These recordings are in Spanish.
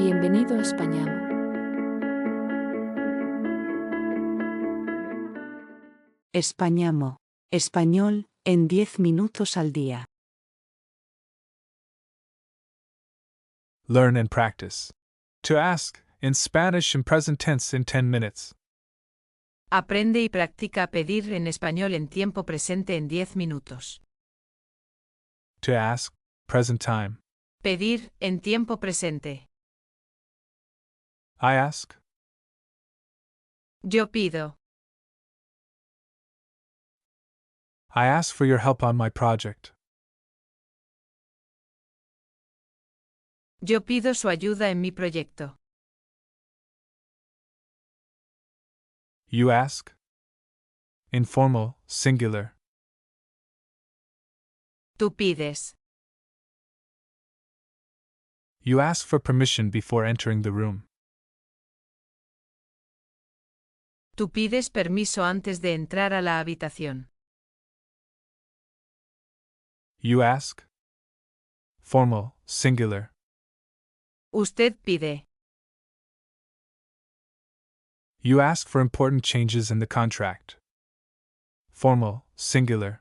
Bienvenido a Españamo. Españamo. Español, en 10 minutos al día. Learn and practice. To ask, in Spanish in present tense in 10 minutes. Aprende y practica pedir en español en tiempo presente en 10 minutos. To ask, present time. Pedir en tiempo presente. I ask. Yo pido. I ask for your help on my project. Yo pido su ayuda en mi proyecto. You ask. Informal, singular. Tú pides. You ask for permission before entering the room. Tú pides permiso antes de entrar a la habitación. You ask. Formal, singular. Usted pide. You ask for important changes in the contract. Formal, singular.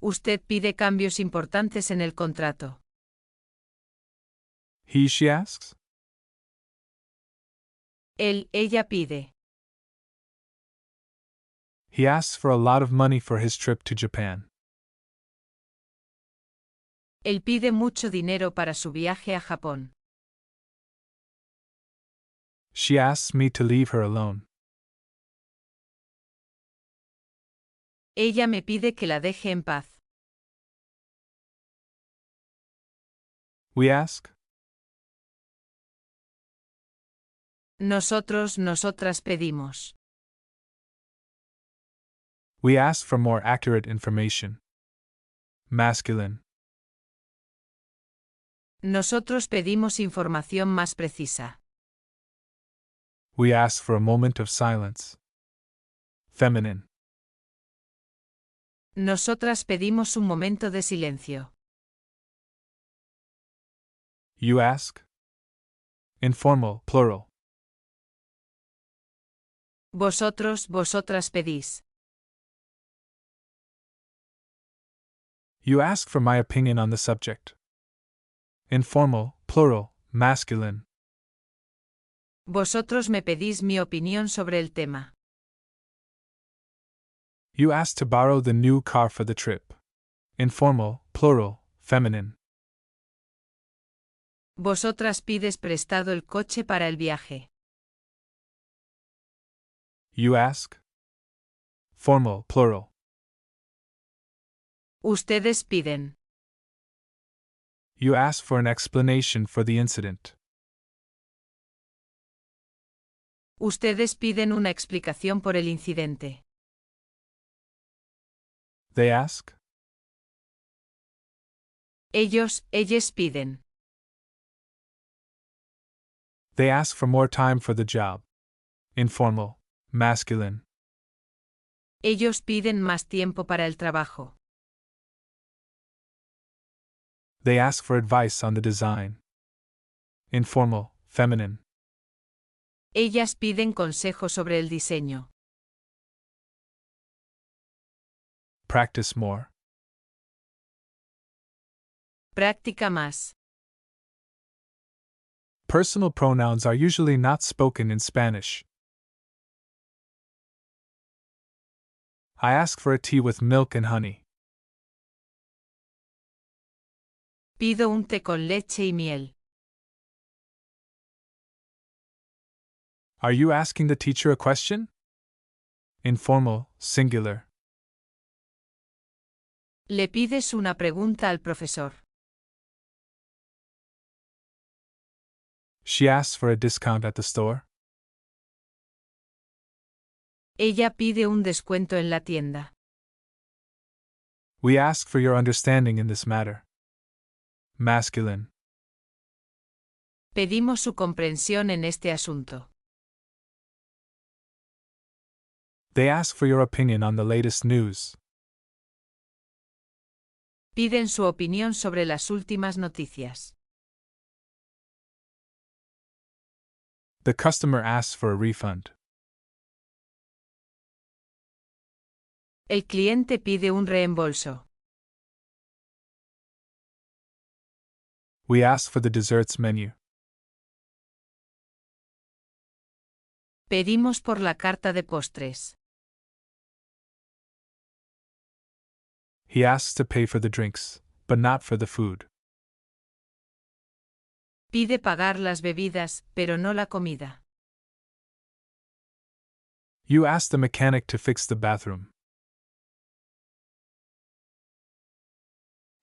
Usted pide cambios importantes en el contrato. She asks. Ella pide. He asks for a lot of money for his trip to Japan. Él pide mucho dinero para su viaje a Japón. She asks me to leave her alone. Ella me pide que la deje en paz. We ask. Nosotras pedimos. We ask for more accurate information. Masculine. Nosotros pedimos información más precisa. We ask for a moment of silence. Feminine. Nosotras pedimos un momento de silencio. You ask. Informal, plural. Vosotras pedís. You ask for my opinion on the subject. Informal, plural, masculine. Vosotros me pedís mi opinión sobre el tema. You ask to borrow the new car for the trip. Informal, plural, feminine. Vosotras pides prestado el coche para el viaje. You ask. Formal, plural. Ustedes piden. You ask for an explanation for the incident. Ustedes piden una explicación por el incidente. They ask. Ellas piden. They ask for more time for the job. Informal, masculine. Ellos piden más tiempo para el trabajo. They ask for advice on the design. Informal, feminine. Ellas piden consejo sobre el diseño. Practice more. Práctica más. Personal pronouns are usually not spoken in Spanish. I ask for a tea with milk and honey. Pido un té con leche y miel. Are you asking the teacher a question? Informal, singular. Le pides una pregunta al profesor. She asks for a discount at the store. Ella pide un descuento en la tienda. We ask for your understanding in this matter. Masculine. Pedimos su comprensión en este asunto. They ask for your opinion on the latest news. Piden su opinión sobre las últimas noticias. The customer asks for a refund. El cliente pide un reembolso. We ask for the desserts menu. Pedimos por la carta de postres. He asks to pay for the drinks, but not for the food. Pide pagar las bebidas, pero no la comida. You ask the mechanic to fix the bathroom.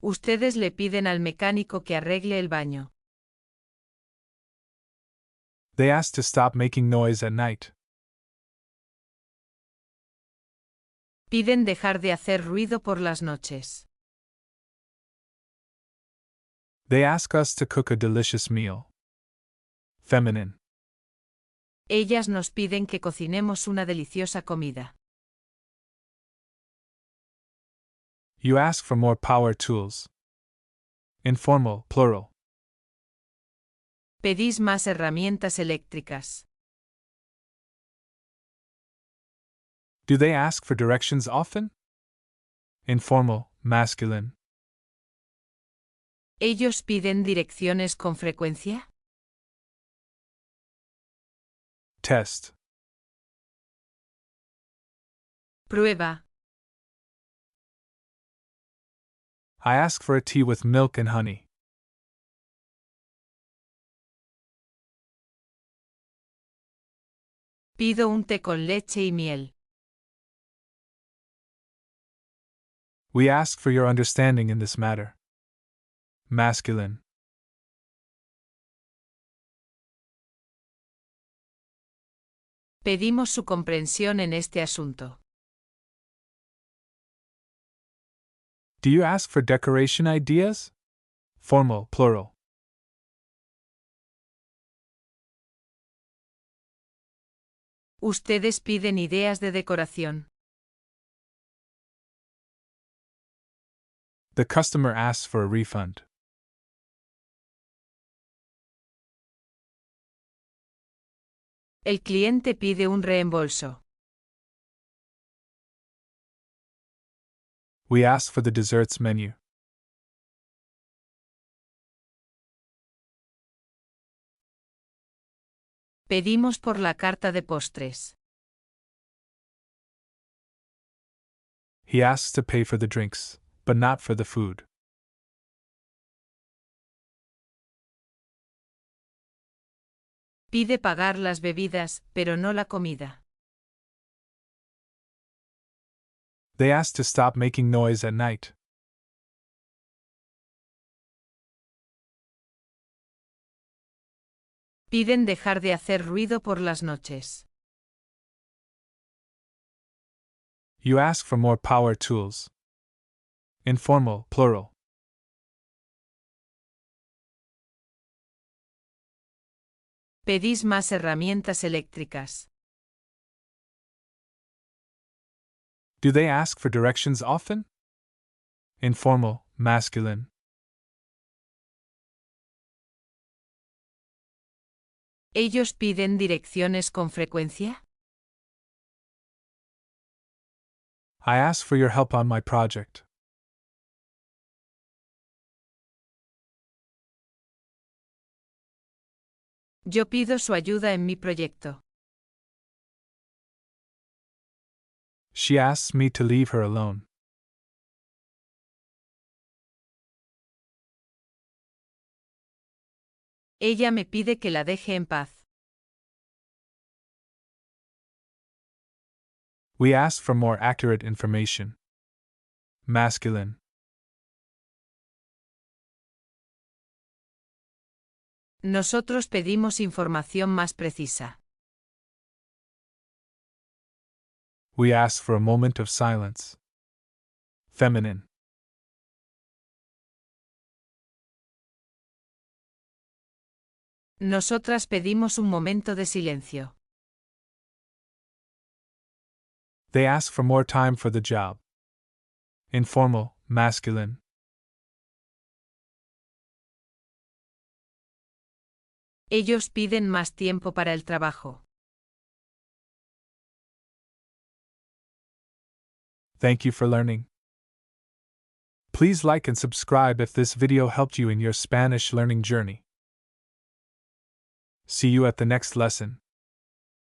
Ustedes le piden al mecánico que arregle el baño. They ask to stop making noise at night. Piden dejar de hacer ruido por las noches. They ask us to cook a delicious meal. Feminine. Ellas nos piden que cocinemos una deliciosa comida. You ask for more power tools. Informal, plural. Pedís más herramientas eléctricas. Do they ask for directions often? Informal, masculine. ¿Ellos piden direcciones con frecuencia? Test. Prueba. I ask for a tea with milk and honey. Pido un té con leche y miel. We ask for your understanding in this matter. Masculine. Pedimos su comprensión en este asunto. Do you ask for decoration ideas? Formal, plural. Ustedes piden ideas de decoración. The customer asks for a refund. El cliente pide un reembolso. We ask for the desserts menu. Pedimos por la carta de postres. He asks to pay for the drinks, but not for the food. Pide pagar las bebidas, pero no la comida. They ask to stop making noise at night. Piden dejar de hacer ruido por las noches. You ask for more power tools. Informal, plural. Pedís más herramientas eléctricas. Do they ask for directions often? Informal, masculine. ¿Ellos piden direcciones con frecuencia? I ask for your help on my project. Yo pido su ayuda en mi proyecto. She asks me to leave her alone. Ella me pide que la deje en paz. We ask for more accurate information. Masculine. Nosotros pedimos información más precisa. We ask for a moment of silence. Feminine. Nosotras pedimos un momento de silencio. They ask for more time for the job. Informal, masculine. Ellos piden más tiempo para el trabajo. Thank you for learning. Please like and subscribe if this video helped you in your Spanish learning journey. See you at the next lesson.